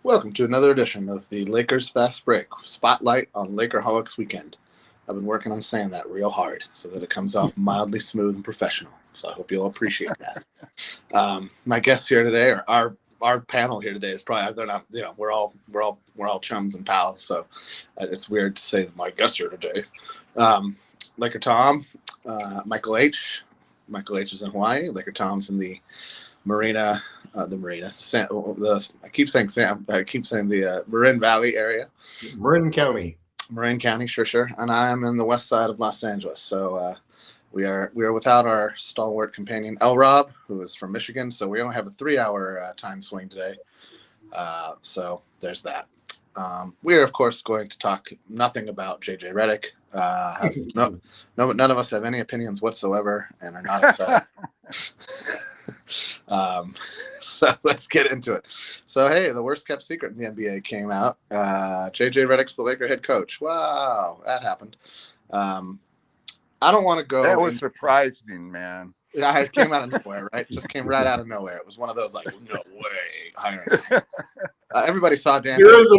Welcome to another edition of the Lakers Fast Break Spotlight on Lakerholics Weekend. I've been working on saying that real hard so that it comes off mildly smooth and professional. So I hope you'll appreciate that. My guests here today, or our panel here today, is probably they're not. You know, we're all chums and pals. So it's weird to say my guests here today. Laker Tom, Michael H. Michael H is in Hawaii. Laker Tom's in the marina. I keep saying the Marin Valley area. Marin County, sure. And I am in the west side of Los Angeles. So we are without our stalwart companion El Rob, who is from Michigan. So we only have a 3-hour time swing today. So there's that. We are of course going to talk nothing about JJ Redick. None of us have any opinions whatsoever and are not excited. So let's get into it. So, hey, the worst kept secret in the NBA came out. JJ Redick's the Laker head coach. Wow, that happened. I don't want to go. That was surprising, man. Yeah, it came out of nowhere, right? Just came right out of nowhere. It was one of those like, no way hiring. Everybody saw Dan. There is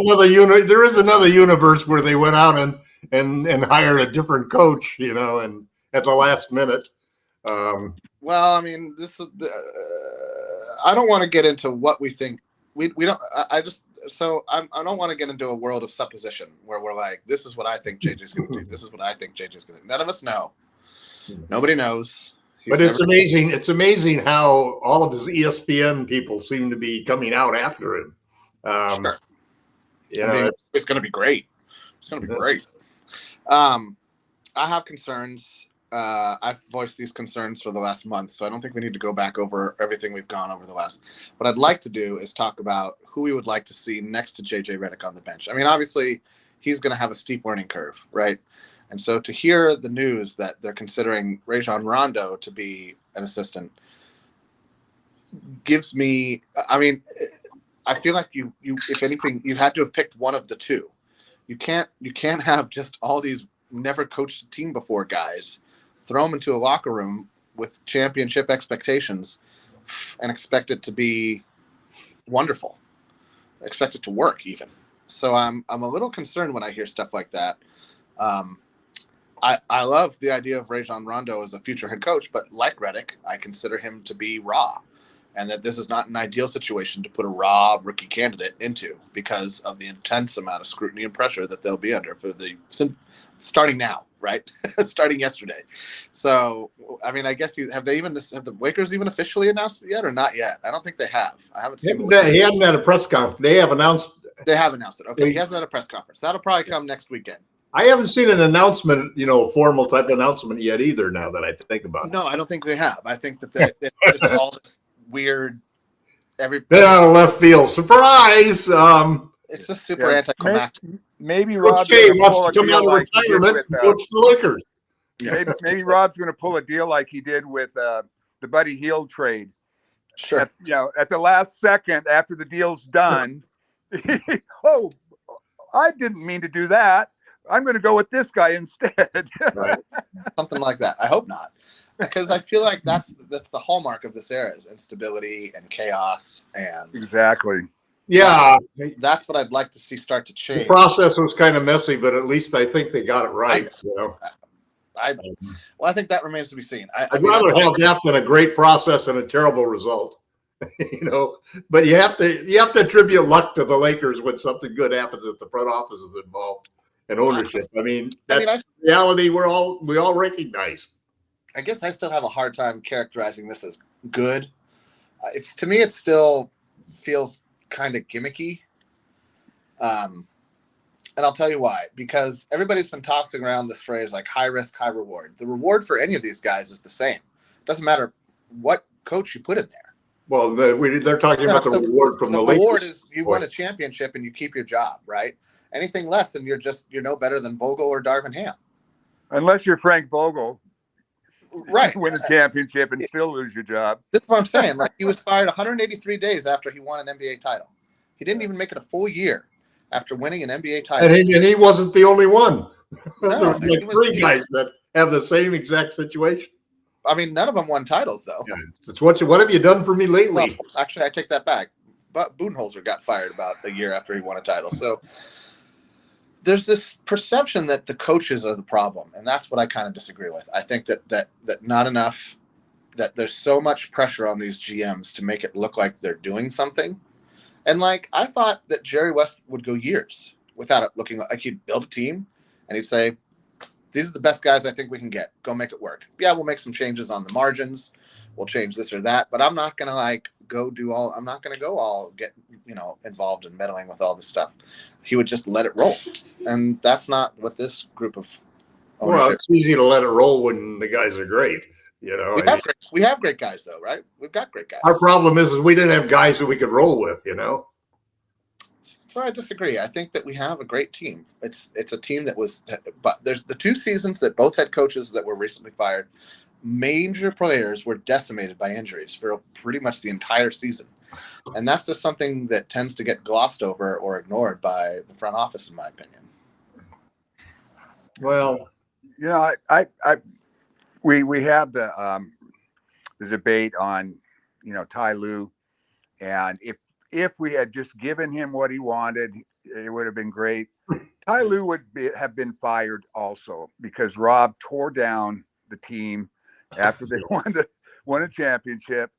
another universe where they went out and hired a different coach, and at the last minute. Well, I mean, I don't want to get into what we think. We don't. I don't want to get into a world of supposition where we're like, this is what I think JJ's going to do. This is what I think JJ's going to do. None of us know. Nobody knows. But it's amazing. It's amazing how all of his ESPN people seem to be coming out after him. Sure. It's going to be great. It's going to be great. I have concerns. I've voiced these concerns for the last month, so I don't think we need to go back over everything we've gone over the last. What I'd like to do is talk about who we would like to see next to JJ Redick on the bench. I mean, obviously, he's going to have a steep learning curve, right? And so to hear the news that they're considering Rajon Rondo to be an assistant gives me. I mean, I feel like you, if anything, you had to have picked one of the two. You can't have just all these never coached a team before guys. Throw them into a locker room with championship expectations and expect it to be wonderful. Expect it to work even. So I'm a little concerned when I hear stuff like that. I love the idea of Rajon Rondo as a future head coach, but like Redick, I consider him to be raw, and that this is not an ideal situation to put a raw rookie candidate into because of the intense amount of scrutiny and pressure that they'll be under for the starting now, right? Starting yesterday. So, I mean, I guess have the Lakers even officially announced it yet or not yet? I don't think they have. I haven't seen He hasn't had a press conference. They have announced it. Okay, he hasn't had a press conference. That'll probably come next weekend. I haven't seen an announcement, formal type announcement yet either. Now that I think about it. No, I don't think they have. I think that it's just all this weird. Been out of left field. Surprise! It's just super anticlimactic. Maybe Rob's wants to come out of retirement and coach the Lakers. Maybe Rob's going to pull a deal like he did with the Buddy Hield trade. Sure. At the last second after the deal's done. Oh, I didn't mean to do that. I'm going to go with this guy instead. Right. Something like that. I hope not, because I feel like that's the hallmark of this era is instability and chaos and exactly. Yeah, that's what I'd like to see start to change. The process was kind of messy, but at least I think they got it right. I think that remains to be seen. I'd rather have that than a great process and a terrible result. But you have to attribute luck to the Lakers when something good happens if the front office is involved. And ownership. That's reality we all recognize. I guess I still have a hard time characterizing this as good. To me, it still feels kind of gimmicky. And I'll tell you why. Because everybody's been tossing around this phrase like high risk, high reward. The reward for any of these guys is the same. It doesn't matter what coach you put in there. Well, they're talking about the reward from the Lakers. The reward is you win a championship and you keep your job, right? Anything less, and you're no better than Vogel or Darvin Ham. Unless you're Frank Vogel, right? Win a championship and still lose your job. That's what I'm saying. Like he was fired 183 days after he won an NBA title. He didn't even make it a full year after winning an NBA title. And he wasn't the only one. No, There's like three guys that have the same exact situation. I mean, none of them won titles though. Yeah. It's what have you done for me lately? Well, actually, I take that back. Budenholzer got fired about a year after he won a title. So there's this perception that the coaches are the problem, and that's what I kind of disagree with. I think that not enough, that there's so much pressure on these GMs to make it look like they're doing something. And like, I thought that Jerry West would go years without it looking like he'd build a team and he'd say, these are the best guys I think we can get. Go make it work. Yeah, we'll make some changes on the margins. We'll change this or that, but I'm not going to I'm not going to go all get, involved in meddling with all this stuff. He would just let it roll. And that's not what this group of ownership. Well, it's easy to let it roll when the guys are great. We have great guys though, right? We've got great guys. Our problem is we didn't have guys that we could roll with, That's where I disagree. I think that we have a great team. It's a team that was, but there's the 2 seasons that both head coaches that were recently fired, major players were decimated by injuries for pretty much the entire season. And that's just something that tends to get glossed over or ignored by the front office, in my opinion. Well, we have the debate on, Ty Lue, and if we had just given him what he wanted, it would have been great. Ty Lue would have been fired also because Rob tore down the team after they won a championship,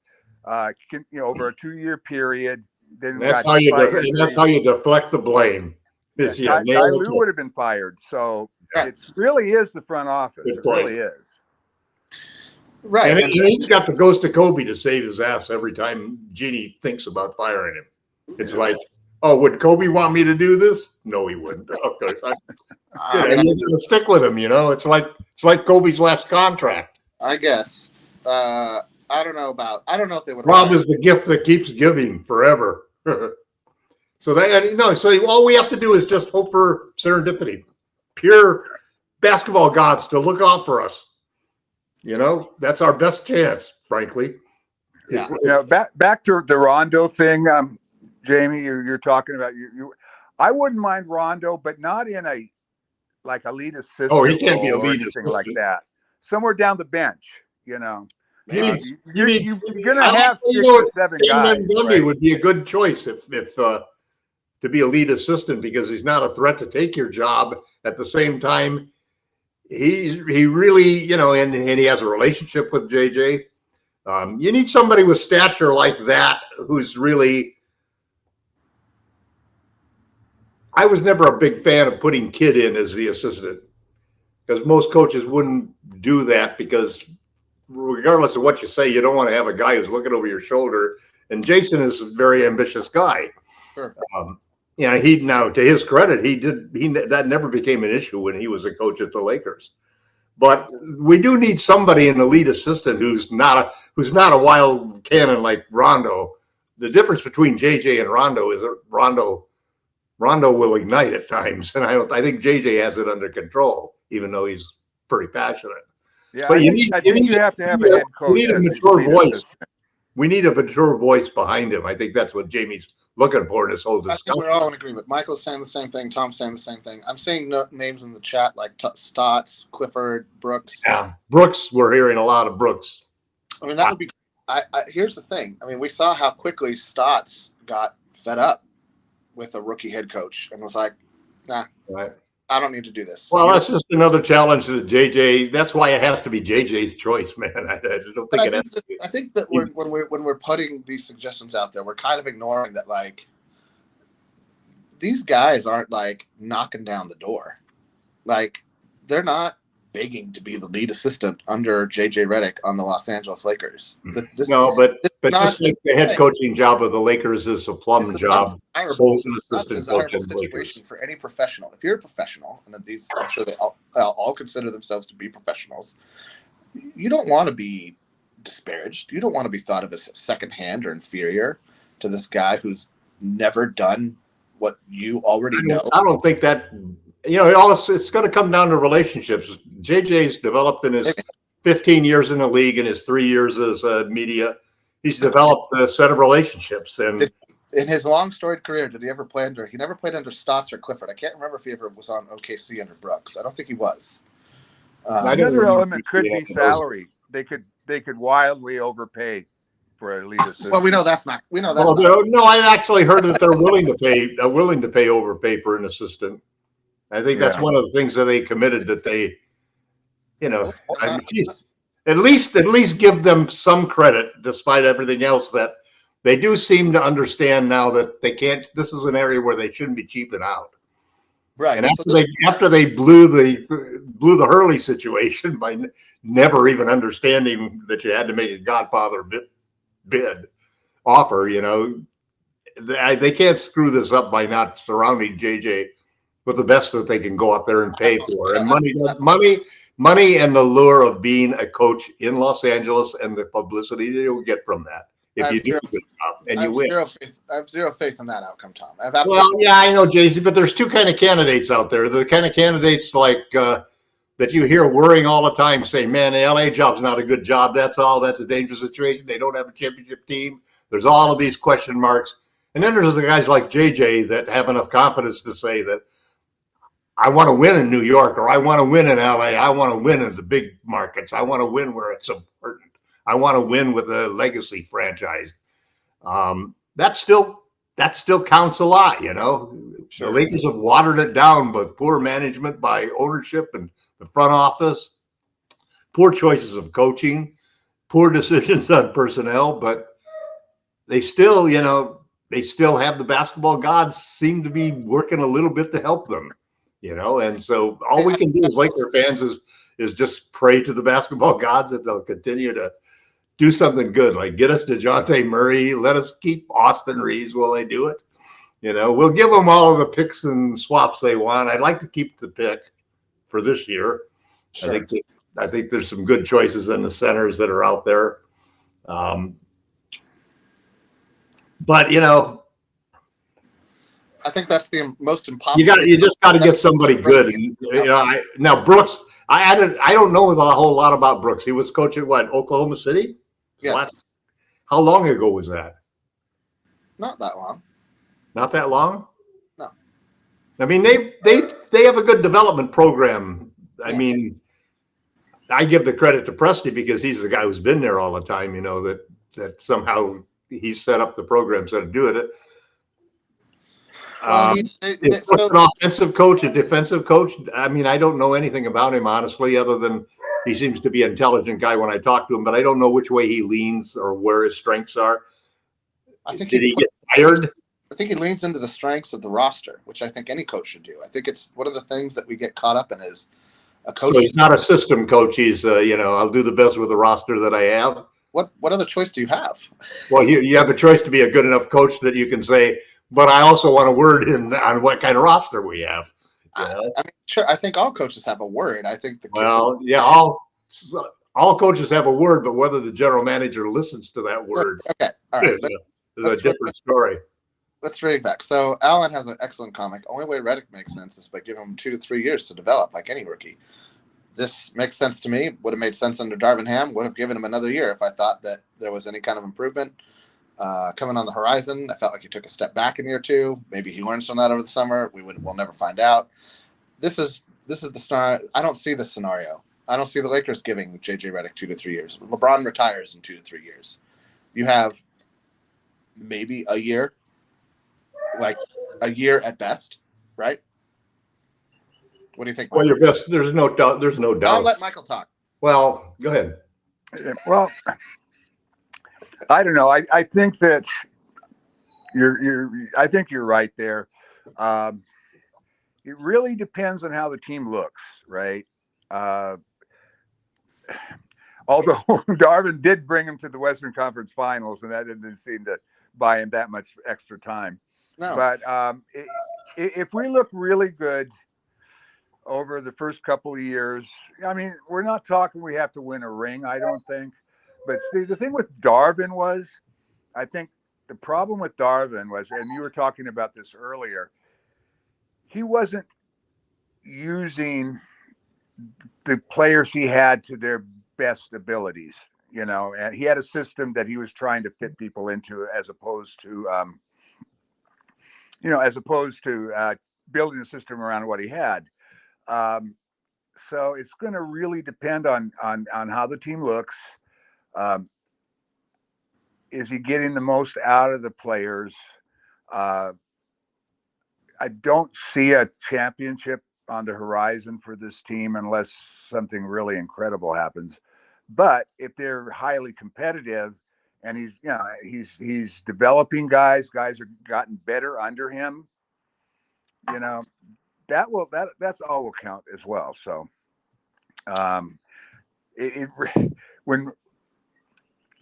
over a 2-year period. Then that's how you deflect the blame. Ty Lue would have been fired. So it really is the front office. It really is. Right. And he's got the ghost of Kobe to save his ass every time Jeannie thinks about firing him. It's like, oh, would Kobe want me to do this? No, he wouldn't. Of course. You're going to stick with him, It's like Kobe's last contract. I guess. I don't know if they would. Rob is the gift that keeps giving forever. So all we have to do is just hope for serendipity. Pure basketball gods to look out for us. That's our best chance, frankly. Yeah. Back to the Rondo thing, Jamie. You're talking about I wouldn't mind Rondo, but not in a lead assistant. Oh, he can't be a or lead anything assistant like that. Somewhere down the bench, You're gonna have 6 or 7 guys. Gundy would be a good choice if to be a lead assistant because he's not a threat to take your job. At the same time, he really, and he has a relationship with JJ. You need somebody with stature like that who's really. I was never a big fan of putting Kidd in as the assistant because most coaches wouldn't do that because regardless of what you say, you don't want to have a guy who's looking over your shoulder. And Jason is a very ambitious guy. Sure. To his credit, that never became an issue when he was a coach at the Lakers. But we do need somebody in the lead assistant who's not a wild cannon like Rondo. The difference between JJ and Rondo is that Rondo will ignite at times, and I think JJ has it under control, even though he's pretty passionate. Yeah, but you have to have a head coach. We need a mature voice. We need a mature voice behind him. I think that's what Jamie's looking for in this whole discussion. I think we're all in agreement. Michael's saying the same thing. Tom's saying the same thing. I'm seeing names in the chat like Stotts, Clifford, Brooks. Yeah, Brooks. We're hearing a lot of Brooks. I mean, that would be. Here's the thing. I mean, we saw how quickly Stotts got fed up with a rookie head coach and was like, "Nah, right. I don't need to do this." Well, that's just another challenge to JJ. That's why it has to be JJ's choice, man. I just don't think I think that when we're putting these suggestions out there, we're kind of ignoring that these guys aren't knocking down the door. They're not begging to be the lead assistant under JJ Redick on the Los Angeles Lakers. But just like the head coaching job of the Lakers is a plum job. It's not a desirable situation for any professional. If you're a professional, and I'm sure they all consider themselves to be professionals, you don't want to be disparaged. You don't want to be thought of as secondhand or inferior to this guy who's never done what you already know. I don't think that. It's going to come down to relationships. JJ's developed in his 15 years in the league and his 3 years as media. He's developed a set of relationships. And in his long storied career, did he ever play under? He never played under Stotts or Clifford. I can't remember if he ever was on OKC under Brooks. I don't think he was. Another element could be salary. They could wildly overpay for a lead assistant. Well, we know that's not. We know that's Well, not. no, I've actually heard that they're willing to pay overpay for an assistant. I think that's Yeah. one of the things that they committed, that they, you know, What's- I mean, geez, at least give them some credit, despite everything else, that they do seem to understand now that they can't. This is an area where they shouldn't be cheaping out. Right. And So after they blew the Hurley situation by never even understanding that you had to make a Godfather bid offer, you know, they can't screw this up by not surrounding JJ with the best that they can go out there and pay for. And money and the lure of being a coach in Los Angeles and the publicity that you'll get from that if you do a good job and you win. I have zero faith in that outcome, Tom. Well, yeah, I know, JC, but there's two kind of candidates out there. The kind of candidates like that you hear worrying all the time, saying, "Man, the LA job's not a good job. That's a dangerous situation. They don't have a championship team. There's all of these question marks." And then there's the guys like JJ that have enough confidence to say that I want to win in New York, or I want to win in LA. I want to win in the big markets. I want to win where it's important. I want to win with a legacy franchise. That still counts a lot, you know. Sure. The Lakers have watered it down with poor management by ownership and the front office, poor choices of coaching, poor decisions on personnel, but they still, you know, have the basketball gods seem to be working a little bit to help them, you know. And so all we can do as Laker fans is just pray to the basketball gods that they'll continue to do something good, like get us DeJounte Murray, let us keep Austin Reeves while they do it. You know, we'll give them all of the picks and swaps they want. I'd like to keep the pick for this year. Sure. I think there's some good choices in the centers that are out there. But you know, I think that's the most impossible. you just got to get somebody good. And, you know, now Brooks, I don't know a whole lot about Brooks. He was coaching what, Oklahoma City? Yes. How long ago was that? Not that long. Not that long? No. I mean, they have a good development program. I mean, I give the credit to Presti because he's the guy who's been there all the time, you know, that somehow he set up the program so to do it. Well, Is an offensive coach, a defensive coach? I mean, I don't know anything about him, honestly, other than he seems to be an intelligent guy when I talk to him, but I don't know which way he leans or where his strengths are. I think Did he get tired? I think he leans into the strengths of the roster, which I think any coach should do. I think it's one of the things that we get caught up in is a coach. So he's not a system coach. He's, you know, I'll do the best with the roster that I have. What other choice do you have? Well, you have a choice to be a good enough coach that you can say, but I also want a word in on what kind of roster we have. You know? I mean, sure. I think all coaches have a word. I think all coaches have a word, but whether the general manager listens to that word, okay, all right, is a different story. Let's read back. So Alan has an excellent comic. Only way Redick makes sense is by giving him 2 to 3 years to develop, like any rookie. This makes sense to me. Would have made sense under Darvin Ham. Would have given him another year if I thought that there was any kind of improvement coming on the horizon. I felt like he took a step back in year 2. Maybe he learns from that over the summer. We'll never find out. This is the scenario. I don't see this scenario. I don't see the Lakers giving JJ Redick 2 to 3 years. LeBron retires in 2 to 3 years. You have maybe a year, like a year at best, right? What do you think, Michael? Well, your best. There's no doubt. There's no doubt. I'll let Michael talk. Well, go ahead. Well, I don't know. I think that I think you're right there. It really depends on how the team looks, right? Although Darvin did bring him to the Western Conference Finals, and that didn't seem to buy him that much extra time. No. But if we look really good over the first couple of years, I mean, we're not talking we have to win a ring, I don't think. But see, the thing with Darvin was, I think the problem with Darvin was, and you were talking about this earlier, he wasn't using the players he had to their best abilities, you know, and he had a system that he was trying to fit people into as opposed to, building a system around what he had. So it's going to really depend on how the team looks. is he getting the most out of the players? I don't see a championship on the horizon for this team unless something really incredible happens. But if they're highly competitive and he's developing guys are gotten better under him, that's all will count as well. So it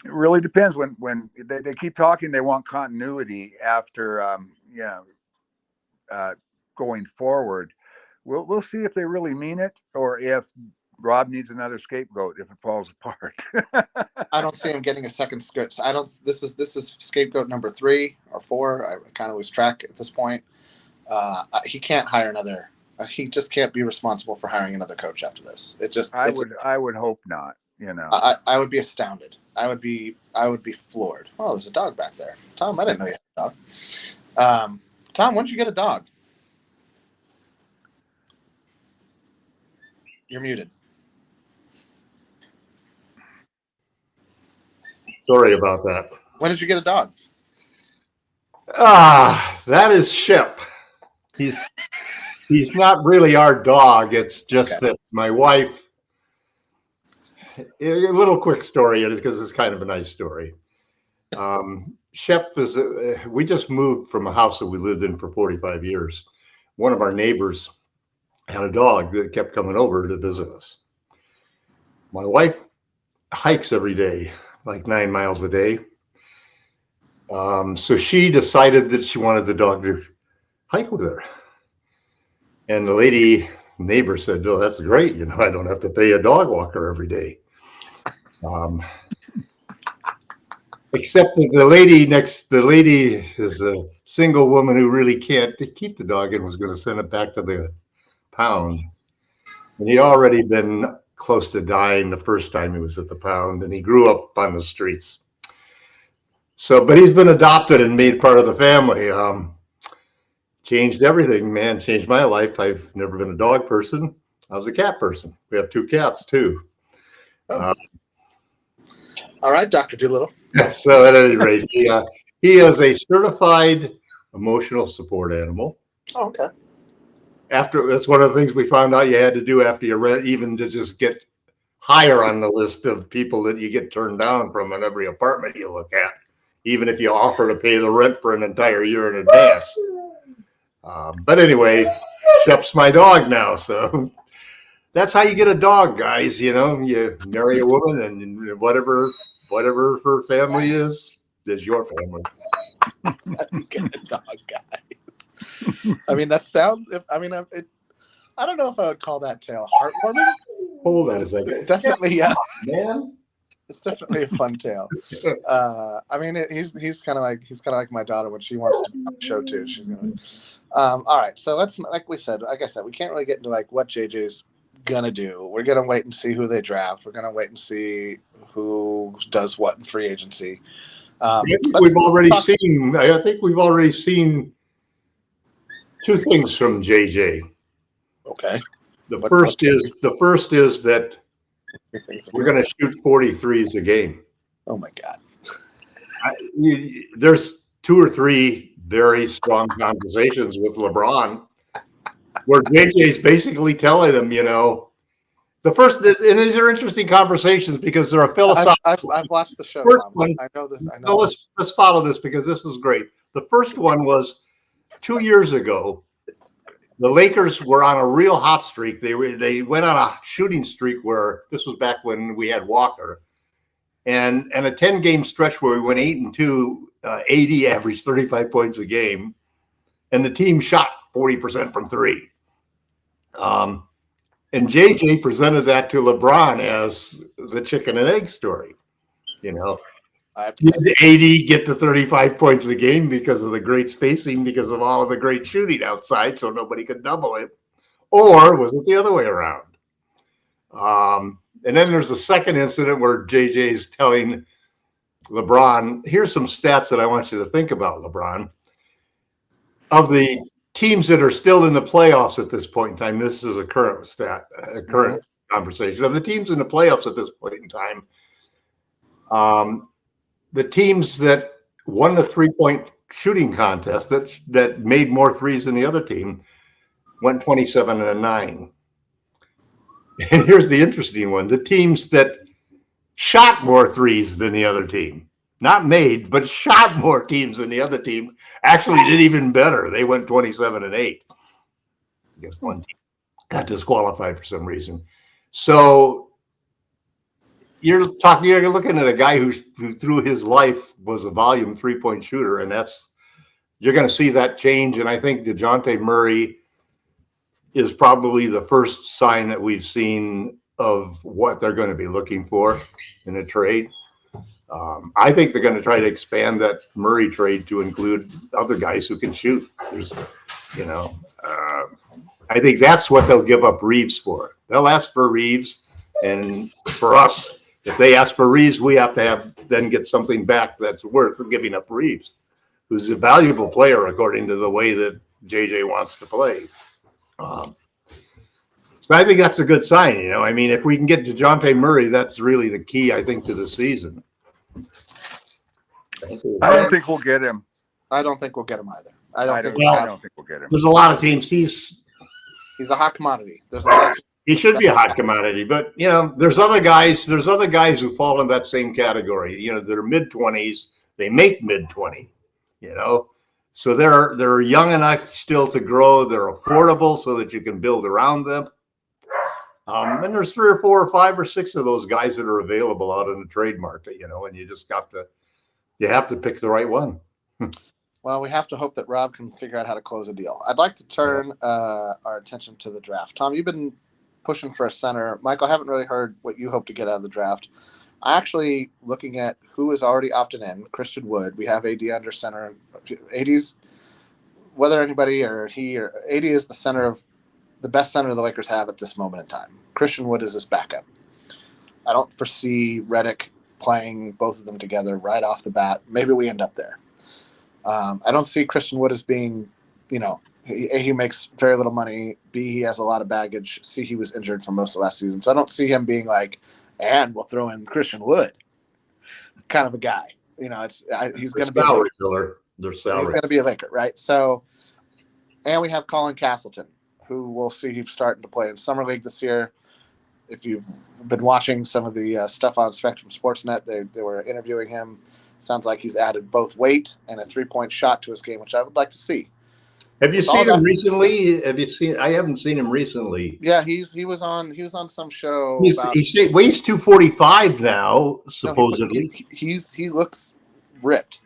really depends when they keep talking, they want continuity after going forward. We'll see if they really mean it or if Rob needs another scapegoat if it falls apart. I don't see him getting a second script. This is scapegoat number 3 or 4. I kind of lose track at this point. He can't hire another. He just can't be responsible for hiring another coach after this. I would hope not. I would be astounded. I would be floored. Oh, there's a dog back there. Tom, I didn't know you had a dog. Tom, when did you get a dog? You're muted. Sorry about that. When did you get a dog? That is Shep. He's not really our dog. It's just that my wife. A little quick story, because it's kind of a nice story. Shep is. We just moved from a house that we lived in for 45 years. One of our neighbors had a dog that kept coming over to visit us. My wife hikes every day, like 9 miles a day. So she decided that she wanted the dog to hike with her. And the neighbor said, "Oh, that's great. I don't have to pay a dog walker every day." Except that the lady is a single woman who really can't keep the dog and was going to send it back to the pound. And he'd already been close to dying the first time he was at the pound, and he grew up on the streets. So, but he's been adopted and made part of the family. Changed everything, man. Changed my life. I've never been a dog person. I was a cat person. We have 2 cats too. Oh. All right, Dr. Doolittle. So at any rate, he is a certified emotional support animal. Oh, okay. That's one of the things we found out you had to do after you read, even to just get higher on the list of people that you get turned down from in every apartment you look at, even if you offer to pay the rent for an entire year in advance. But anyway, Shep's my dog now, so that's how you get a dog, guys. You marry a woman, and whatever her family is your family. That's how you get a dog, guys. I mean, I don't know if I would call that tale heartwarming. Hold on a second. It's definitely, man. It's definitely a fun tale. I mean, he's kind of like my daughter when she wants to be on the show too. She's gonna. All right, so let's, like I said, we can't really get into like what JJ's gonna do. We're gonna wait and see who they draft. We're gonna wait and see who does what in free agency. I think we've already seen 2 things from JJ. Okay. The first is that we're going to shoot 43s a game. Oh my God. There's 2 or 3 very strong conversations with LeBron where JJ's basically telling them, the first, and these are interesting conversations because they're a philosophical. I've watched the show. I know this. I know. Let's follow this because this is great. The first one was 2 years ago. The Lakers were on a real hot streak. They went on a shooting streak where this was back when we had Walker, and a 10-game stretch where we went 8-2. AD averaged 35 points a game, and the team shot 40% from 3. And JJ presented that to LeBron as the chicken and egg story. Did AD get to 35 points a game because of the great spacing, because of all of the great shooting outside, so nobody could double him? Or was it the other way around? And then there's a second incident where JJ's telling LeBron, here's some stats that I want you to think about, LeBron. Of the teams that are still in the playoffs at this point in time, this is a current stat, a current conversation. Of the teams in the playoffs at this point in time, the teams that won the 3-point shooting contest that made more threes than the other team went 27-9. And here's the interesting one: the teams that shot more threes than the other team, not made, but shot more teams than the other team, actually did even better. They went 27-8. I guess one team got disqualified for some reason. So you're looking at a guy who through his life was a volume 3-point shooter, and you're going to see that change. And I think DeJounte Murray is probably the first sign that we've seen of what they're going to be looking for in a trade. I think they're going to try to expand that Murray trade to include other guys who can shoot. I think that's what they'll give up Reeves for. They'll ask for Reeves, and for us, if they ask for Reeves, we have to then get something back that's worth giving up Reeves, who's a valuable player according to the way that JJ wants to play. So I think that's a good sign. I mean, if we can get DeJounte Murray, that's really the key, I think, to the season. I don't think we'll get him. I don't think we'll get him either. I don't think we'll get him. There's a lot of teams. He's a hot commodity. He should be a hot commodity, but there's other guys. There's other guys who fall in that same category. They're mid-20s. They make mid-20. So they're young enough still to grow. They're affordable so that you can build around them. And there's 3 or 4 or 5 or 6 of those guys that are available out in the trade market. And you just have to pick the right one. Well, we have to hope that Rob can figure out how to close a deal. I'd like to turn our attention to the draft. Tom, you've been pushing for a center. Michael, I haven't really heard what you hope to get out of the draft. I actually, looking at who is already opted in, Christian Wood. We have AD under center. AD's, whether anybody or he or AD is the best center the Lakers have at this moment in time. Christian Wood is his backup. I don't foresee Redick playing both of them together right off the bat. Maybe we end up there. I don't see Christian Wood as being, he makes very little money. B, he has a lot of baggage. C, he was injured for most of last season. So I don't see him being like, and we'll throw in Christian Wood kind of a guy. He's going to be a Laker. He's going to be a Laker, right? So, and we have Colin Castleton, who we'll see he's starting to play in Summer League this year. If you've been watching some of the stuff on Spectrum Sportsnet, they were interviewing him. Sounds like he's added both weight and a 3-point shot to his game, which I would like to see. Have you seen him recently? I haven't seen him recently. Yeah, he was on some show. He weighs 245 now, supposedly. He looks ripped,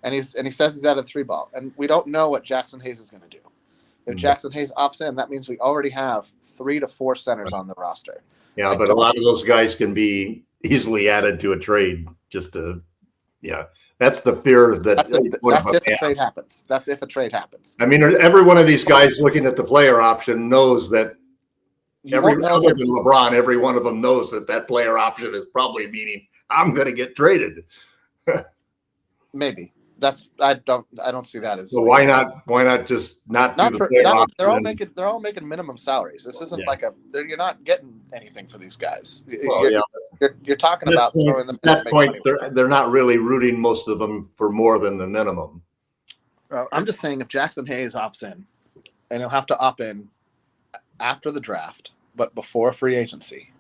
and he says he's out of 3-ball, and we don't know what Jackson Hayes is going to do. If Jackson Hayes opts in, that means we already have 3 to 4 centers on the roster. Yeah, but a lot of those guys can be easily added to a trade just to. Yeah, that's the fear that's if a trade happens. That's if a trade happens. I mean, every one of these guys looking at the player option knows that every one of them, LeBron, every one of them knows that player option is probably meaning I'm going to get traded. Maybe I don't see that as. So why not just not do the player option? They're all making minimum salaries. This isn't you're not getting anything for these guys. You're talking about throwing them. At that point, they're not really rooting most of them for more than the minimum. I'm just saying if Jackson Hayes opts in, and he'll have to opt in after the draft, but before free agency,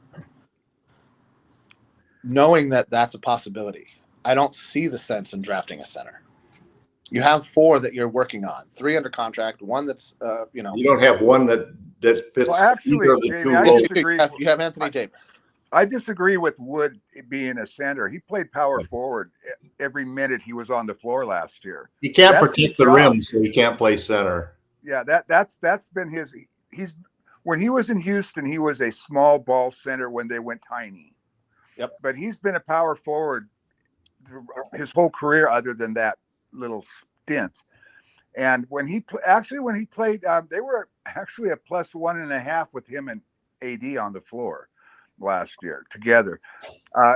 knowing that that's a possibility, I don't see the sense in drafting a center. You have 4 that you're working on, 3 under contract, 1 that's You don't have one that fits. Well, actually, Jamie, you have Anthony Davis. I disagree with Wood being a center. He played power forward every minute he was on the floor last year. He can't protect the rim, so he can't play center. Yeah, that's been his. When he was in Houston, he was a small ball center when they went tiny. Yep. But he's been a power forward his whole career, other than that little stint. And when he played, they were actually a +1.5 with him and AD on the floor last year together.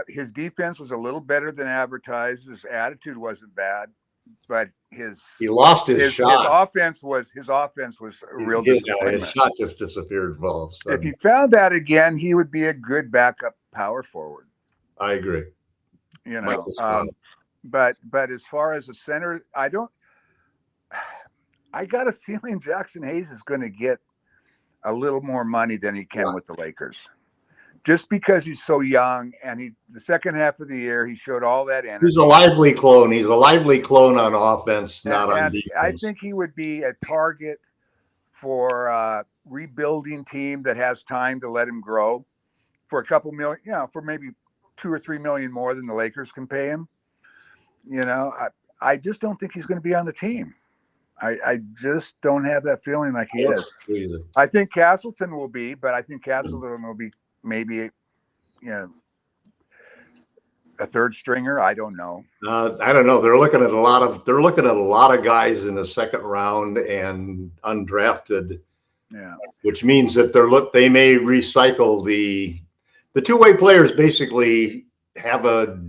His defense was a little better than advertised. His attitude wasn't bad, but he lost his shot. His offense was a real disappointment. His shot just disappeared. If he found that again, he would be a good backup power forward. I agree. but as far as a center, I got a feeling Jackson Hayes is going to get a little more money than he can with the Lakers, just because he's so young. And the second half of the year, he showed all that energy. He's a lively clone. He's a lively clone on offense, not on defense. I think he would be a target for a rebuilding team that has time to let him grow for a couple million, for maybe $2 or $3 million more than the Lakers can pay him. I just don't think he's going to be on the team. I just don't have that feeling like he is. I think Castleton will be, but I think Castleton will be maybe, a third stringer. I don't know. I don't know. They're looking at a lot of guys in the second round and undrafted. Yeah, which means that they may recycle the two-way players. Basically, have a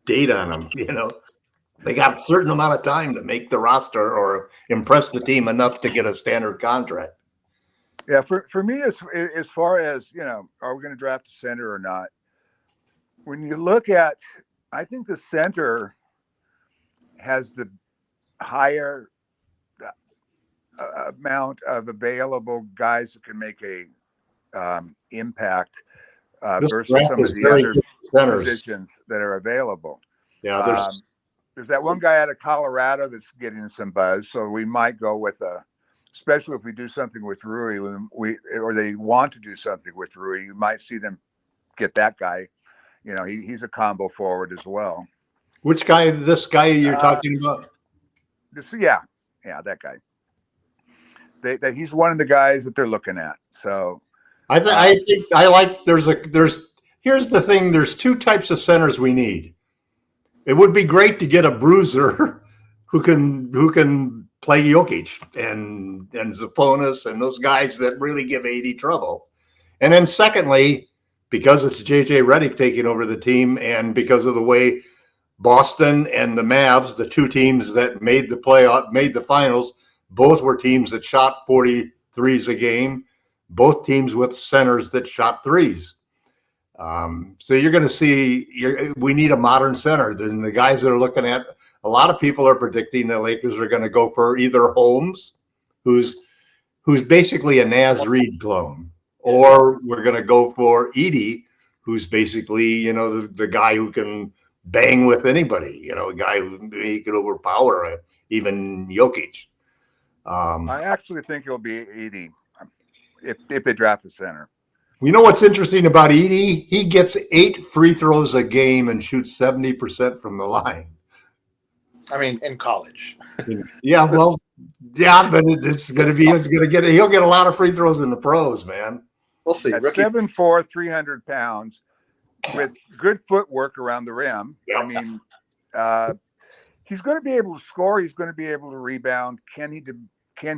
date on them. They got a certain amount of time to make the roster or impress the team enough to get a standard contract. Yeah, for me, as far as, are we going to draft a center or not? When you look at, I think the center has the higher amount of available guys that can make a impact versus some of the other positions that are available. Yeah, there's that one guy out of Colorado that's getting some buzz, so we might go with especially if we do something with Rui, or they want to do something with Rui, you might see them get that guy. He's a combo forward as well. Which guy? This guy you're talking about? Yeah, that guy. He's one of the guys that they're looking at. So I think I like. Here's the thing. There's two types of centers we need. It would be great to get a bruiser who can play Jokic and Zaponis and those guys that really give AD trouble. And then secondly, because it's JJ Redick taking over the team, and because of the way Boston and the Mavs, the two teams that made the finals, both were teams that shot 43s a game, both teams with centers that shot threes. So you're going to see, we need a modern center. Then the guys that are looking at, a lot of people are predicting the Lakers are going to go for either Holmes, who's basically a Naz Reid clone, or we're going to go for Edey, who's basically, the guy who can bang with anybody, a guy who he could overpower even Jokic. I actually think it'll be Edey if they draft a center. You know what's interesting about Edey? He gets 8 free throws a game and shoots 70% from the line. I mean, in college. Yeah, well, but he'll get a lot of free throws in the pros, man. We'll see. At 7'4", 300 pounds, with good footwork around the rim. Yeah. I mean, he's going to be able to score. He's going to be able to rebound. Can he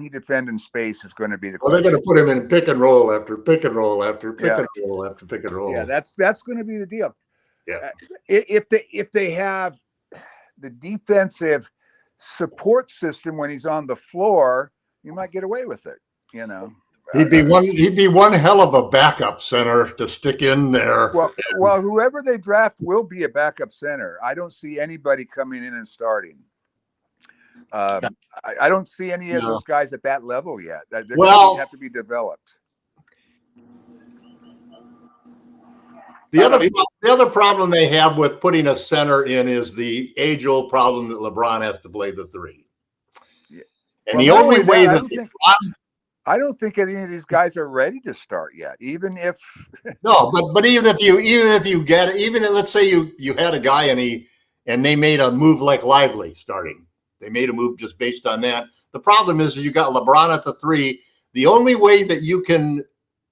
defend in space is going to be the question. Well, they're going to put him in pick and roll after pick and roll after pick and roll after pick and roll. Yeah, that's going to be the deal. Yeah. If they have the defensive support system when he's on the floor, you might get away with it. He'd be one hell of a backup center to stick in there. Well, whoever they draft will be a backup center. I don't see anybody coming in and starting. I don't see any of those guys at that level yet. They're going to have to be developed. The other problem they have with putting a center in is the age-old problem that LeBron has to play the three. Yeah. And the only way that I don't think any of these guys are ready to start yet. Even if but even if let's say you had a guy and they made a move like Lively starting. They made a move just based on that. The problem is you got LeBron at the three. The only way that you can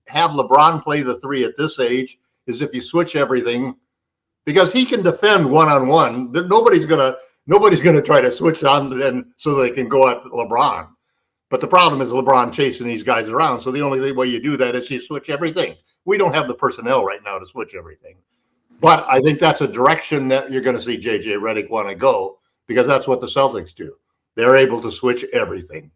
have LeBron play the three at this age is if you switch everything, because he can defend one-on-one. Nobody's gonna try to switch on then so they can go at LeBron. But the problem is LeBron chasing these guys around. So the only way you do that is you switch everything. We don't have the personnel right now to switch everything. But I think that's a direction that you're going to see JJ Redick want to go, because that's what the Celtics do. They're able to switch everything.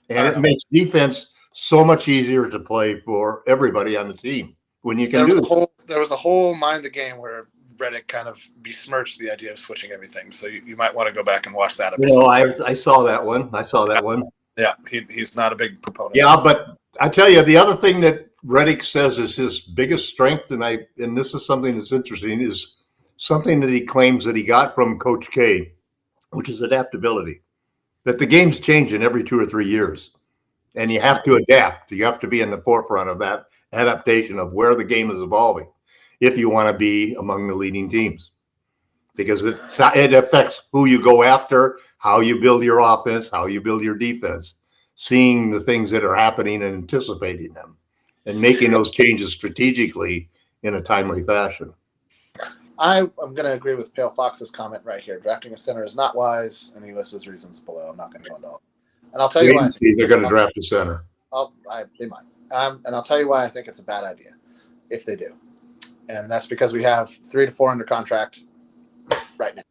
And it makes defense so much easier to play for everybody on the team. when you can there was a whole mind the game where Redick kind of besmirched the idea of switching everything. So you might want to go back and watch that episode. I saw that one. I saw that one. Yeah, he's not a big proponent. Yeah, but I tell you, the other thing that Redick says is his biggest strength, and this is something that's interesting, is something that he claims that he got from Coach K, which is adaptability. That the game's changing every 2 or 3 years, and you have to adapt. You have to be in the forefront of that adaptation of where the game is evolving if you want to be among the leading teams, because it affects who you go after, how you build your offense, how you build your defense, seeing the things that are happening and anticipating them and making those changes strategically in a timely fashion. I'm going to agree with Pale Fox's comment right here. Drafting a center is not wise, and he lists his reasons below. I'm not going to go into all. And I'll tell you why. They're going to draft a center. They might. And I'll tell you why I think it's a bad idea if they do. And that's because we have 3 to 4 under contract right now.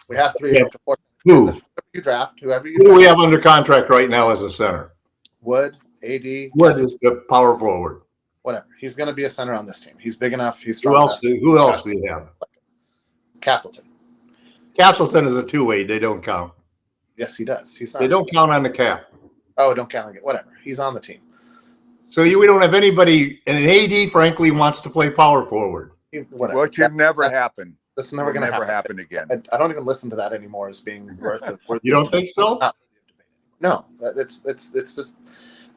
We have 3 to 4. Whoever you draft. Who we have under contract right now as a center? Wood, AD. Wood is the power forward. Whatever. He's going to be a center on this team. He's big enough. He's strong enough. Who else do you have? Castleton. Castleton is a 2-way. They don't count. Yes, he does. He's not. They don't count on the cap. Oh, don't count on it. Whatever. He's on the team. So we don't have anybody, and an AD, frankly, wants to play power forward. Whatever. Which would never happen. That's never going to happen again. I don't even listen to that anymore as being worth it. You don't think so? No, it's just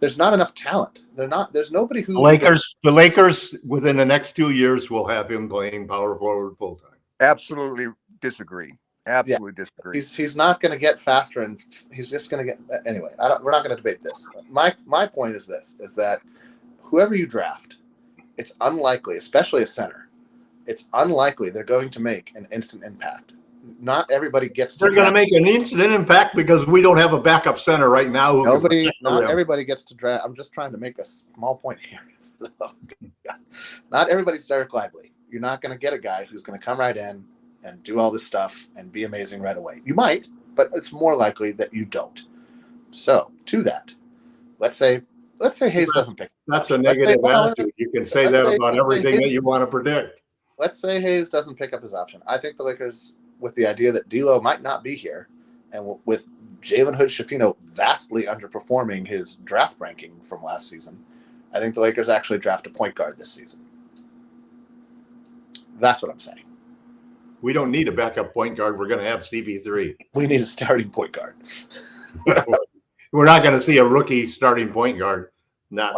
there's not enough talent. There's nobody who the Lakers within the next 2 years will have him playing power forward full time. Absolutely disagree. Absolutely disagree. He's not going to get faster, and he's just going to get anyway. We're not going to debate this. My point is this: is that whoever you draft, it's unlikely, especially a center, it's unlikely they're going to make an instant impact. Not everybody gets to. They're going to make an instant impact because we don't have a backup center right now. Not everybody gets to draft. I'm just trying to make a small point here. Not everybody's Derek Lively. You're not going to get a guy who's going to come right in and do all this stuff and be amazing right away. You might, but it's more likely that you don't. So to that, let's say Hayes doesn't pick. That's a negative attitude. You can say that about everything that you want to predict. Let's say Hayes doesn't pick up his option. I think the Lakers, with the idea that D'Lo might not be here, and with Jalen Hood-Schifino vastly underperforming his draft ranking from last season, I think the Lakers actually draft a point guard this season. That's what I'm saying. We don't need a backup point guard. We're going to have CP3. We need a starting point guard. We're not going to see a rookie starting point guard. Not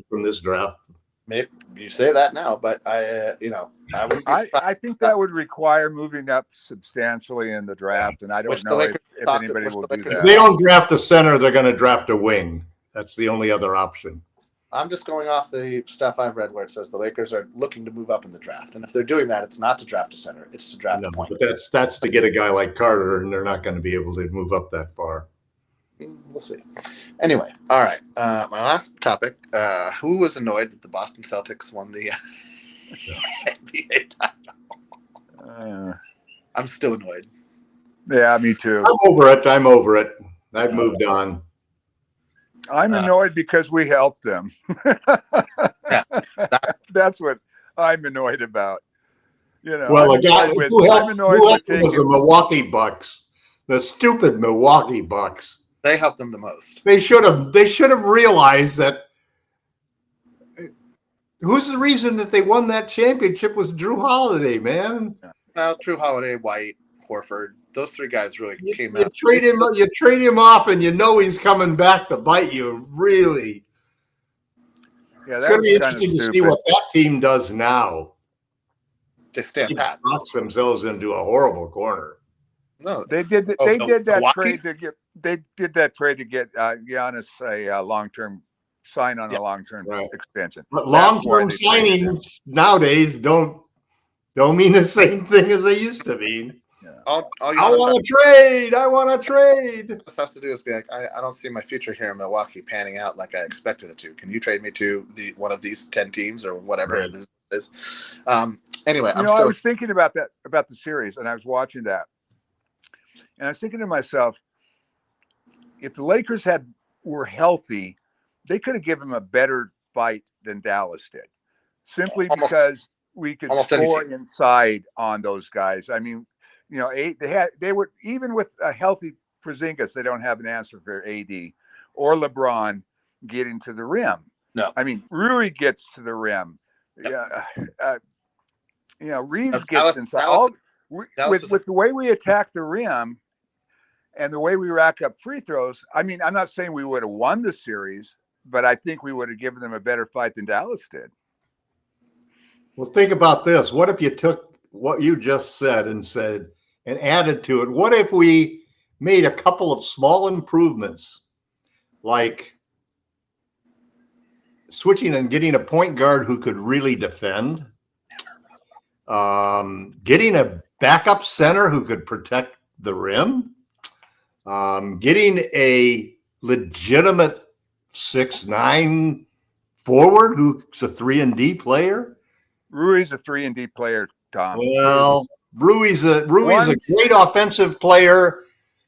from this draft. Maybe you say that now, but I wouldn't be surprised. I think that would require moving up substantially in the draft, and I don't know if anybody will do that. If they don't draft a center, they're going to draft a wing. That's the only other option. I'm just going off the stuff I've read where it says the Lakers are looking to move up in the draft. And if they're doing that, it's not to draft a center. It's to draft a point. But that's to get a guy like Carter, and they're not going to be able to move up that far. We'll see. Anyway, all right. My last topic, who was annoyed that the Boston Celtics won the NBA title? I'm still annoyed. Yeah, me too. I'm over it. I've moved on. I'm annoyed because we helped them. That's what I'm annoyed about. Well, a guy who helped was the Milwaukee Bucks, the stupid Milwaukee Bucks. They helped them the most. They should have realized that. Who's the reason that they won that championship was Drew Holiday, man. Well, Drew Holiday, White, Horford. Those 3 guys really came out. You trade him off, and he's coming back to bite you. Really, it's going to be interesting to see what that team does now. They stand pat. Knocks themselves into a horrible corner. No, they did. They did that trade to get. They did that trade to get Giannis a long-term sign on a long-term extension. But long-term signings nowadays don't mean the same thing as they used to mean. Yeah. I want to trade. What this has to do is be like, I don't see my future here in Milwaukee panning out like I expected it to. Can you trade me to one of these 10 teams or whatever this is? Anyway, I was thinking about the series, and I was watching that, and I was thinking to myself, if the Lakers were healthy, they could have given them a better fight than Dallas did. simply Almost- because we could almost any score team. inside on those guys. I mean, they were even with a healthy Porzingis, they don't have an answer for AD or LeBron getting to the rim. No. I mean, Rui gets to the rim. Yeah, Reeves Dallas- gets inside. Dallas- Dallas is With the way we attack the rim and the way we rack up free throws, I mean, I'm not saying we would have won the series, but I think we would have given them a better fight than Dallas did. Well, think about this. What if you took what you just said and added to it? What if we made a couple of small improvements, like switching and getting a point guard who could really defend, getting a backup center who could protect the rim, getting a legitimate 6'9" forward who's a 3-and-D player? Rui's a 3-and-D player, Tom. Well, Rui's a great offensive player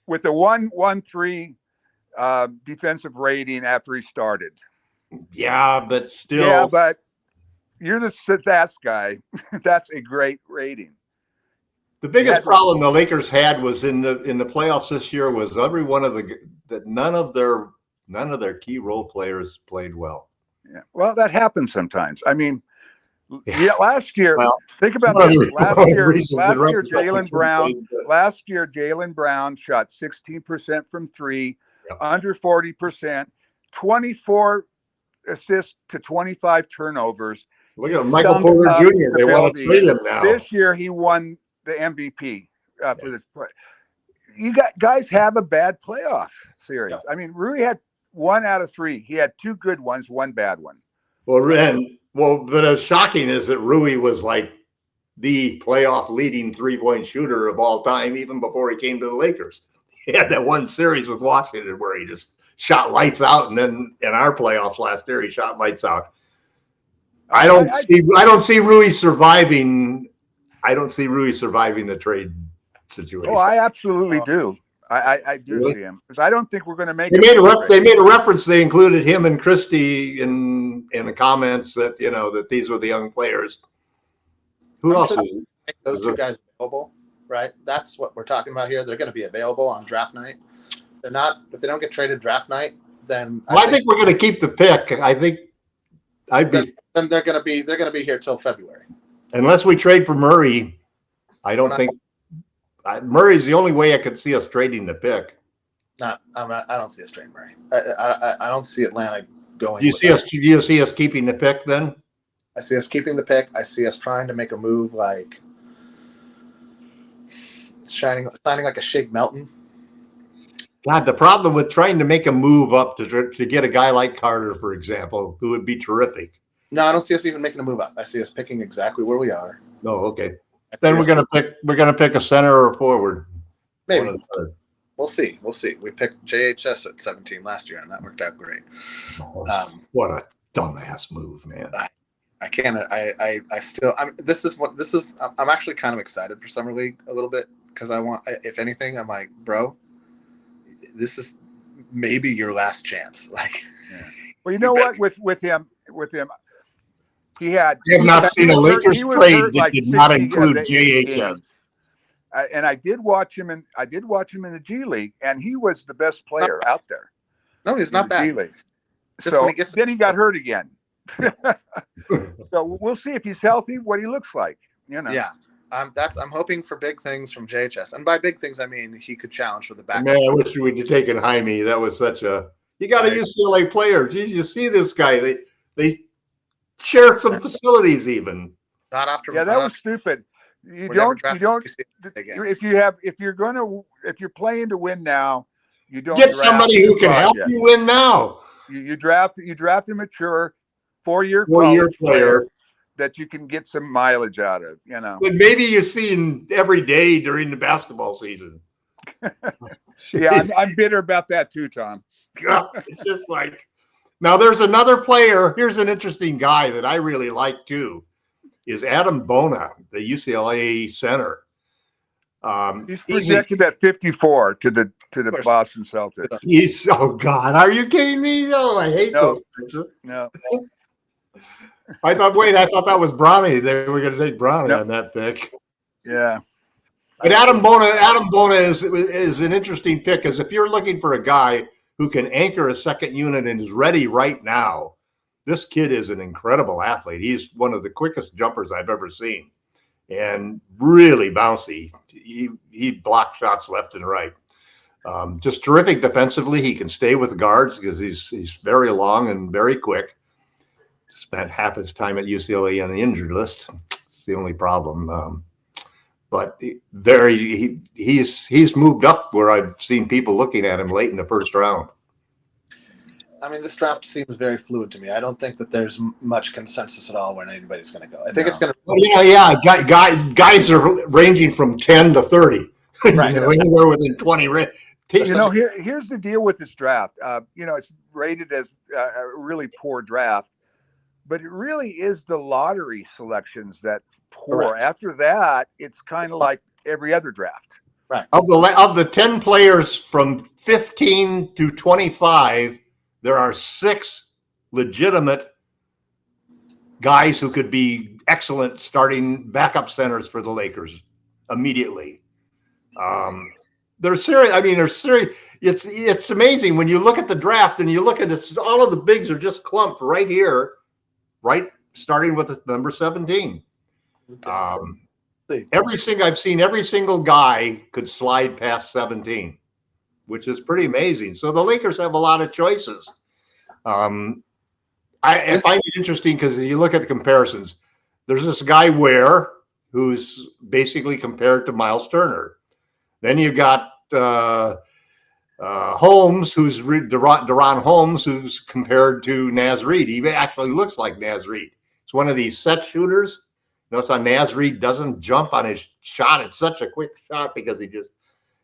with a 1.13 defensive rating after he started. Yeah, but still. Yeah, but you're the stats guy. That's a great rating. The biggest problem the Lakers had was in the playoffs this year was every one of none of their key role players played well. Yeah, well, that happens sometimes. I mean, last year, think about this. Last year, Jaylen Brown shot 16% from three, under 40%, 24 assists to 25 turnovers. Look at Michael Porter Jr. They want to trade him now. This year, he won the MVP for this play. You got guys have a bad playoff series. I mean, Rui had 1 out of 3. He had 2 good ones, 1 bad one. But as shocking as that Rui was like the playoff leading 3-point shooter of all time, even before he came to the Lakers. He had that one series with Washington where he just shot lights out, and then in our playoffs last year, he shot lights out. I don't see Rui surviving. I don't see Rui surviving the trade situation. Oh, I absolutely do. I do really? see him because I don't think we're going to make. They made a reference. They included him and Christie in the comments that that these were the young players. Who else? Make those 2 guys available, right? That's what we're talking about here. They're going to be available on draft night. They're not. If they don't get traded draft night, then I think we're going to keep the pick. I think then they're going to be here till February. Unless we trade for Murray, I don't think Murray's the only way I could see us trading the pick. I don't see us trading Murray. I don't see Atlanta going. Do you see us keeping the pick then? I see us keeping the pick. I see us trying to make a move like signing like a Shake Melton. God, the problem with trying to make a move up to get a guy like Carter, for example, who would be terrific. No, I don't see us even making a move up. I see us picking exactly where we are. No, okay. Then we're gonna pick a center or a forward. Maybe. We'll see. We picked JHS at 17 last year, and that worked out great. What a dumbass move, man. I can't. I'm actually kind of excited for Summer League a little bit because I want. If anything, I'm like, bro, this is maybe your last chance. Like, well, you know what? With him. I have not seen a Lakers trade that did not include JHS. And I did watch him in the G League, and he was the best player out there. No, he's not bad. Then he got hurt again. So we'll see if he's healthy, what he looks like. Yeah. I'm hoping for big things from JHS, and by big things I mean he could challenge for the back. Man, I wish we'd have taken Jaime. That was such a. You got a UCLA player. Geez, you see this guy. They share some facilities even. Not after. Yeah, that was stupid. If you're playing to win now, you don't get somebody who can help you win now. You draft a mature 4-year player that you can get some mileage out of. But maybe you see him every day during the basketball season. Yeah, I'm bitter about that too, Tom. It's just like now. There's another player. Here's an interesting guy that I really like too. Is Adam Bona, the UCLA center? He's projected at 54 to the Boston Celtics. Oh God, are you kidding me? No, I hate those. No. I thought that was Bronny. They were going to take Bronny Nope. on that pick. Yeah. But Adam Bona is an interesting pick, because if you're looking for a guy who can anchor a second unit and is ready right now, this kid is an incredible athlete. He's one of the quickest jumpers I've ever seen, and really bouncy. He blocks shots left and right. Just terrific defensively. He can stay with guards because he's very long and very quick. Spent half his time at UCLA on the injured list. It's the only problem. But he's moved up where I've seen people looking at him late in the first round. I mean, this draft seems very fluid to me. I don't think that there's much consensus at all when anybody's going to go. I think it's going to. Guys are ranging from 10 to 30. Right. Anywhere within 20. Here's the deal with this draft. It's rated as a really poor draft, but it really is the lottery selections that poor. Correct. After that, it's kind of like every other draft. Right. Of the 10 players from 15 to 25, there are 6 legitimate guys who could be excellent starting backup centers for the Lakers immediately. They're serious. I mean, they're serious. It's amazing when you look at the draft and you look at this. All of the bigs are just clumped right here, right, starting with the number 17. Okay. I've seen every single guy could slide past 17, which is pretty amazing. So the Lakers have a lot of choices. I find it interesting because you look at the comparisons. There's this guy Ware who's basically compared to Miles Turner. Then you've got Holmes, who's Deron Holmes, who's compared to Naz Reid. He actually looks like Naz Reid. It's one of these set shooters. Notice how Naz Reid doesn't jump on his shot. It's such a quick shot because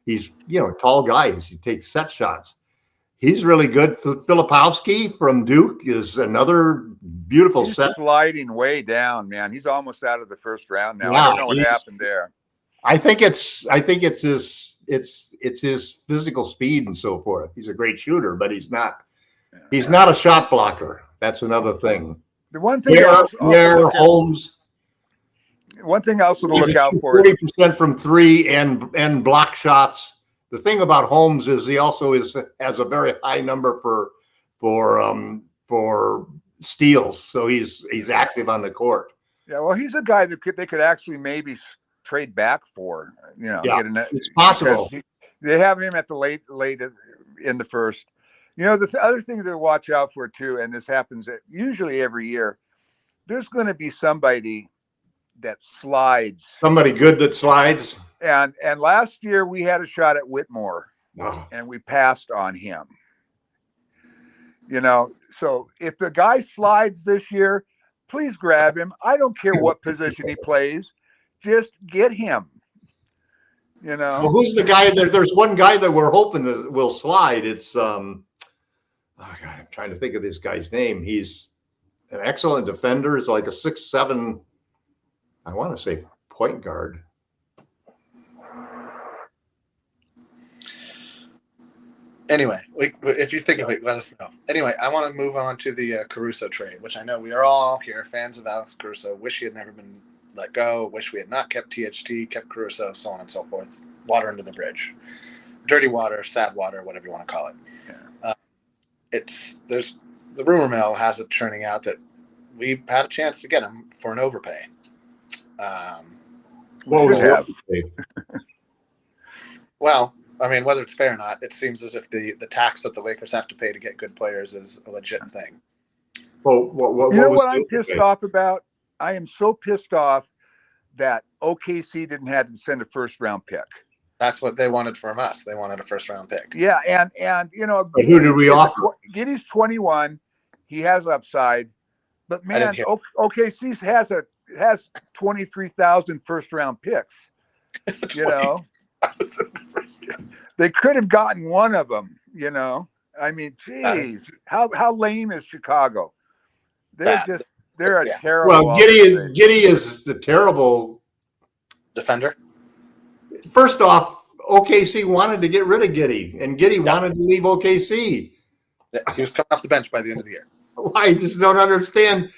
he's a tall guy. He takes set shots. He's really good. Filipowski from Duke is another beautiful He's set. Sliding way down, man. He's almost out of the first round now. Yeah, I don't know what happened there. I think it's his physical speed and so forth. He's a great shooter, but he's not a shot blocker. That's another thing. The one thing Holmes. One thing else to look out for: 40% from 3 and block shots. The thing about Holmes is he also has a very high number for steals, so he's active on the court. Yeah, well, he's a guy that they could actually maybe trade back for. It's possible. They have him at the late in the first. The other thing to watch out for too, and this happens usually every year, there's going to be somebody that slides. Somebody good that slides. And last year we had a shot at Whitmore, Oh. and we passed on him. So if the guy slides this year, please grab him. I don't care what position he plays, just get him. Well, who's the guy? There's one guy that we're hoping that will slide. It's I'm trying to think of this guy's name. He's an excellent defender. He's like a 6'7", I want to say point guard. Anyway, if you think of it, let us know. Anyway, I want to move on to the Caruso trade, which I know we are all here fans of Alex Caruso. Wish he had never been let go. Wish we had not kept THT, kept Caruso, so on and so forth. Water under the bridge, dirty water, sad water, whatever you want to call it. Yeah. There's the rumor mill has it churning out that we had a chance to get him for an overpay. Well, I mean, whether it's fair or not, it seems as if the tax that the Lakers have to pay to get good players is a legit thing. Well, what I'm pissed off about? I am so pissed off that OKC didn't have to send a first-round pick. That's what they wanted from us. They wanted a first-round pick. Yeah, and but who did we offer? Giddey's 21. He has upside, but man, OKC has 23,000 first-round picks. They could have gotten one of them. I mean, geez, how lame is Chicago? They're a terrible. Well, Giddey is the terrible defender. First off, OKC wanted to get rid of Giddey, and Giddey wanted to leave OKC. He was coming off the bench by the end of the year. I just don't understand.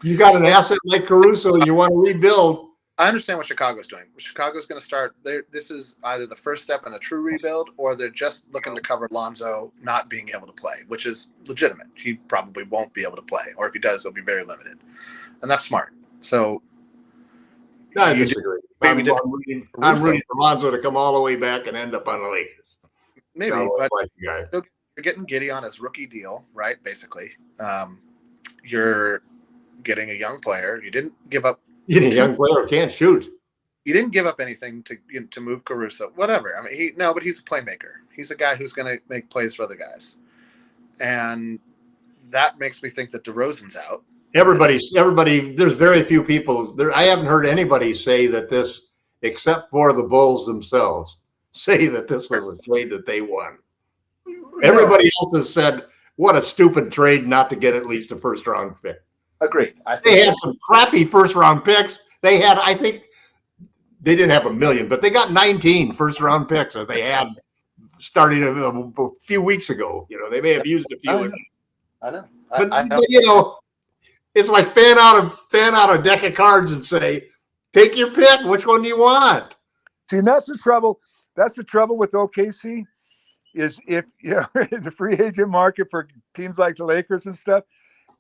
You got an asset like Caruso, and you want to rebuild. I understand what Chicago's doing. Chicago's going to start. This is either the first step in a true rebuild, or they're just looking to cover Lonzo not being able to play, which is legitimate. He probably won't be able to play, or if he does, he'll be very limited, and that's smart. So, I disagree. I'm rooting for Lonzo to come all the way back and end up on the Lakers. Maybe, but like guy. You're getting Giddey on his rookie deal, right? Basically, you're getting a young player. You didn't give up. A young player who can't shoot. You didn't give up anything to move Caruso. Whatever. I mean, but he's a playmaker. He's a guy who's going to make plays for other guys, and that makes me think that DeRozan's out. Everybody. There's very few people there. I haven't heard anybody say that this, except for the Bulls themselves, say that this was a trade that they won. Everybody else has said, "What a stupid trade not to get at least a first-round pick." Agreed. I think they had some crappy first-round picks. They had, I think, they didn't have a million, but they got 19 first-round picks that they had starting a few weeks ago. They may have used a few. I know. But it's like fan out a deck of cards and say, take your pick. Which one do you want? See, and that's the trouble. That's the trouble with OKC, is if the free agent market for teams like the Lakers and stuff,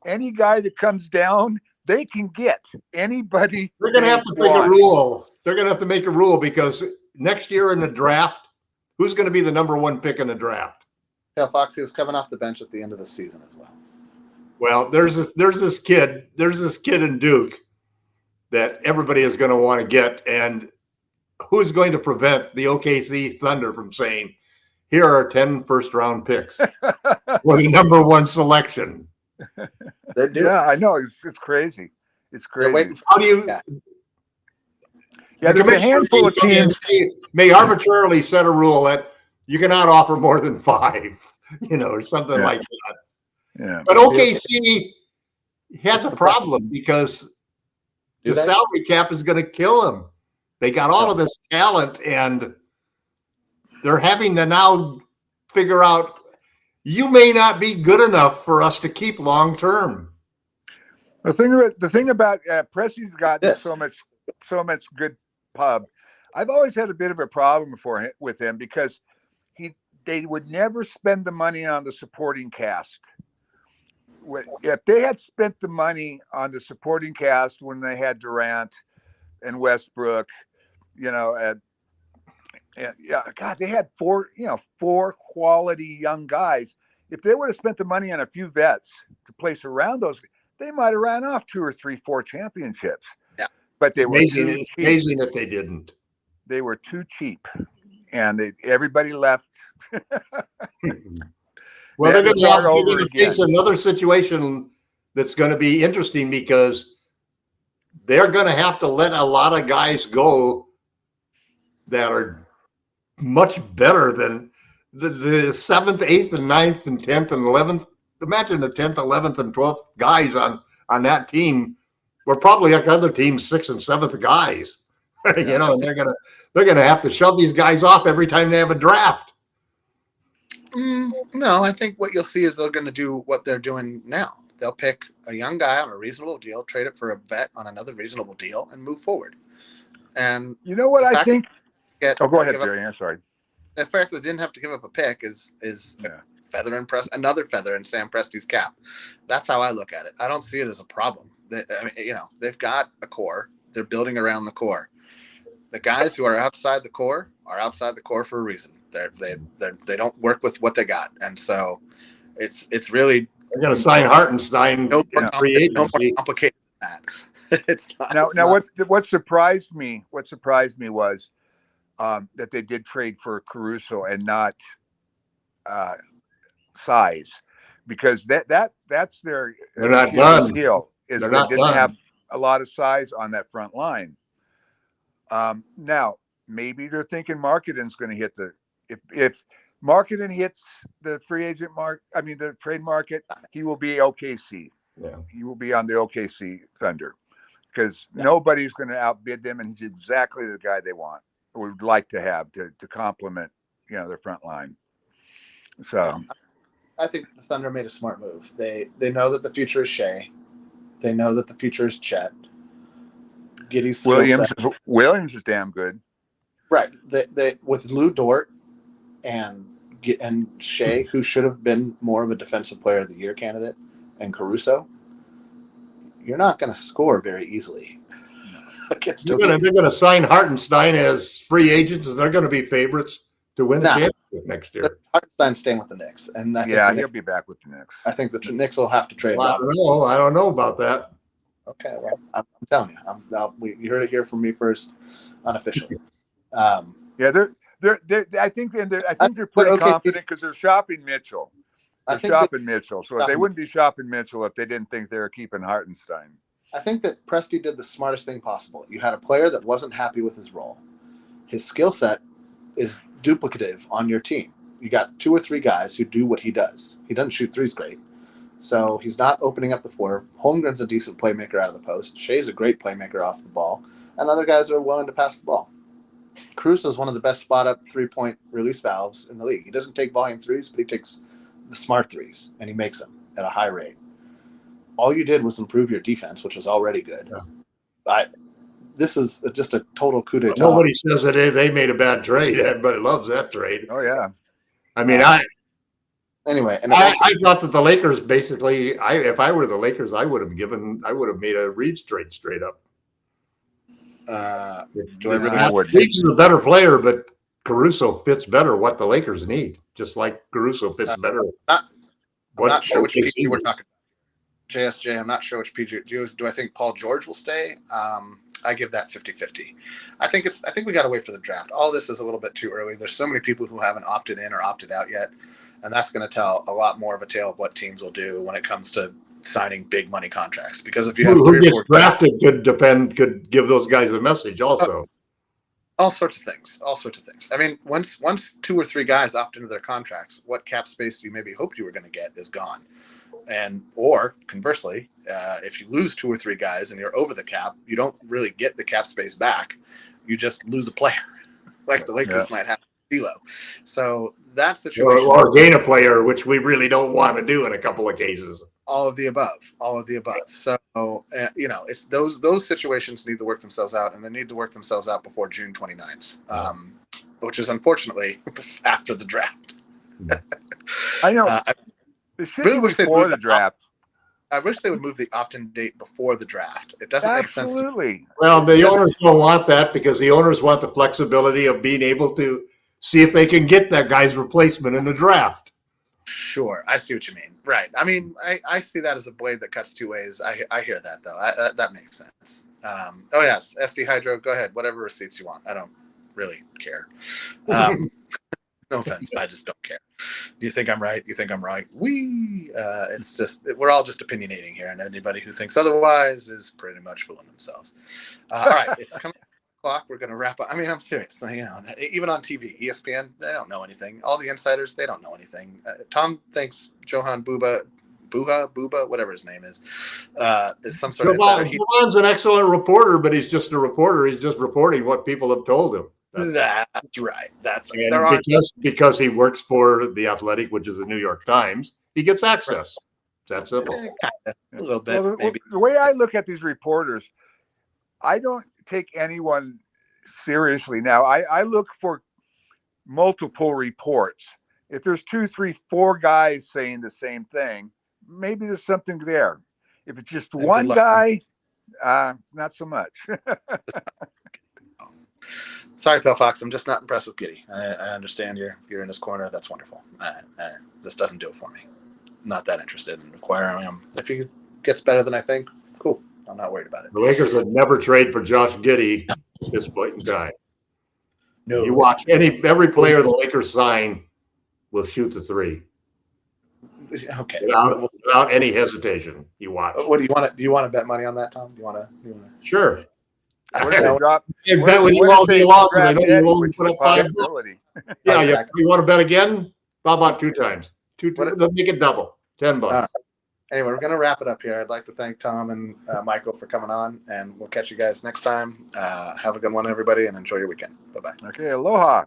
any guy that comes down, they can get anybody. They're going to have to make a rule. They're going to have to make a rule, because next year in the draft, who's going to be the number one pick in the draft? Yeah, Foxy was coming off the bench at the end of the season as well. Well, there's this kid in Duke that everybody is going to want to get, and who's going to prevent the OKC Thunder from saying, here are 10 first-round picks for the number one selection? Yeah, I know. It's crazy. It's crazy. How do you? Yeah, there's a handful of teams may arbitrarily set a rule that you cannot offer more than 5, or something like that. Yeah. But OKC has a problem because the salary cap is going to kill them. They got all of this talent, and they're having to now figure out, you may not be good enough for us to keep long term. The thing about Presti's got so much good pub. I've always had a bit of a problem with him because they would never spend the money on the supporting cast. If they had spent the money on the supporting cast when they had Durant and Westbrook, God, they had four quality young guys. If they would have spent the money on a few vets to place around those, they might have ran off 2 or 3, 4 championships. Yeah, but they were amazing that they didn't. They were too cheap, and everybody left. Well, they're going to face another situation that's going to be interesting, because they're going to have to let a lot of guys go that are much better than the 7th, 8th, and 9th, and 10th, and 11th. Imagine the 10th, 11th, and 12th guys on that team were probably like other teams' 6th and 7th guys. And they're gonna have to shove these guys off every time they have a draft. No, I think what you'll see is they're going to do what they're doing now. They'll pick a young guy on a reasonable deal, trade it for a vet on another reasonable deal, and move forward. And you know what I think? Go ahead, Jerry. I'm sorry. The fact that they didn't have to give up a pick is another feather in Sam Presti's cap. That's how I look at it. I don't see it as a problem. They've got a core. They're building around the core. The guys who are outside the core for a reason. They don't work with what they got, and so it's really, they're going to sign Hartenstein. No more complicated than that. It's not. Now, what surprised me was that they did trade for Caruso and not size, because that's their they're not done. Deal is they didn't have a lot of size on that front line. Now maybe they're thinking Markkanen's going to hit if Markkanen hits the free agent the trade market, he will be OKC. Yeah, he will be on the OKC Thunder, because nobody's going to outbid them, and he's exactly the guy they want or would like to have to complement their front line. So I think the Thunder made a smart move. They know that the future is Shea. They know that the future is Chet. Giddey's skill set. Williams is damn good. Right. They with Lou Dort and Shea, who should have been more of a defensive player of the year candidate, and Caruso, you're not going to score very easily against They're going to sign Hartenstein as free agents, and they're going to be favorites to win the championship next year. Hartenstein's staying with the Knicks, and I think he'll be back with the Knicks. I think the Knicks will have to trade. Well, I don't know about that. Okay, well, I'm telling you, you heard it here from me first, unofficially. I think they're pretty confident because they're shopping Mitchell. They're shopping Mitchell, so they wouldn't be shopping Mitchell if they didn't think they were keeping Hartenstein. I think that Presti did the smartest thing possible. You had a player that wasn't happy with his role. His skill set is duplicative on your team. You got 2 or 3 guys who do what he does. He doesn't shoot threes great, so he's not opening up the floor. Holmgren's a decent playmaker out of the post. Shea's a great playmaker off the ball, and other guys are willing to pass the ball. Caruso is one of the best spot-up three-point release valves in the league. He doesn't take volume threes, but he takes the smart threes, and he makes them at a high rate. All you did was improve your defense, which was already good. Yeah. This is just a total coup d'etat. Nobody says that they made a bad trade. Everybody loves that trade. Oh, yeah. I mean, anyway, and I thought that the Lakers basically, if I were the Lakers, I would have made a Reeves trade straight up. Reeves is a better player, but Caruso fits better what the Lakers need, just like Caruso fits better. I'm not sure which PG we're talking about. JSJ, I'm not sure which PG. Do I think Paul George will stay? I give that 50-50. I think we got to wait for the draft. All this is a little bit too early. There's so many people who haven't opted in or opted out yet, and that's going to tell a lot more of a tale of what teams will do when it comes to signing big money contracts. Because if you have who gets drafted could give those guys a message also. All sorts of things. I mean, once 2 or 3 guys opt into their contracts, what cap space you maybe hoped you were going to get is gone. Or conversely, if you lose 2 or 3 guys and you're over the cap, you don't really get the cap space back. You just lose a player, like the Lakers might have D'Lo. So that situation, or gain a player, which we really don't want to do in a couple of cases. All of the above. So it's those situations need to work themselves out, and they need to work themselves out before June 29th, which is unfortunately after the draft. I know. It should be before the draft. I wish they would move the opt-in date before the draft. It doesn't make sense. Absolutely. Well, the owners don't want that because the owners want the flexibility of being able to see if they can get that guy's replacement in the draft. Sure, I see what you mean. Right. I mean, I see that as a blade that cuts 2 ways. I hear that though. That makes sense. Oh yes, SD Hydro. Go ahead. Whatever receipts you want. I don't really care. No offense, I just don't care. Do you think I'm right? You think I'm right? It's just we're all just opinionating here, and anybody who thinks otherwise is pretty much fooling themselves. All right, it's coming o'clock. We're going to wrap up. I mean, I'm serious. So, even on TV, ESPN, they don't know anything. All the insiders, they don't know anything. Tom thinks Johan Buba, whatever his name is some sort of insider. Johan's an excellent reporter, but he's just a reporter. He's just reporting what people have told him. That's right. Because he works for The Athletic, which is the New York Times, he gets access. That's simple. A little bit, maybe. The way I look at these reporters, I don't take anyone seriously now. I look for multiple reports. If there's 2, 3, 4 guys saying the same thing, maybe there's something there. If it's just one guy, not so much. Sorry, Pale Fox. I'm just not impressed with Giddey. I understand you're in his corner. That's wonderful. This doesn't do it for me. I'm not that interested in acquiring him. If he gets better than I think, cool. I'm not worried about it. The Lakers would never trade for Josh Giddey at this point in time. No. You watch every player the Lakers sign will shoot the 3. Okay. Without any hesitation. You watch. What do you want to? Do you want to bet money on that, Tom? Do you want to? Sure. We're going to drop. I bet with you all day long. I know you only put up $5. Yeah, you want to bet again? How about 2 times? 2 times. Let's make it double. $10. Anyway, we're going to wrap it up here. I'd like to thank Tom and Michael for coming on, and we'll catch you guys next time. Have a good one, everybody, and enjoy your weekend. Bye-bye. Okay, aloha.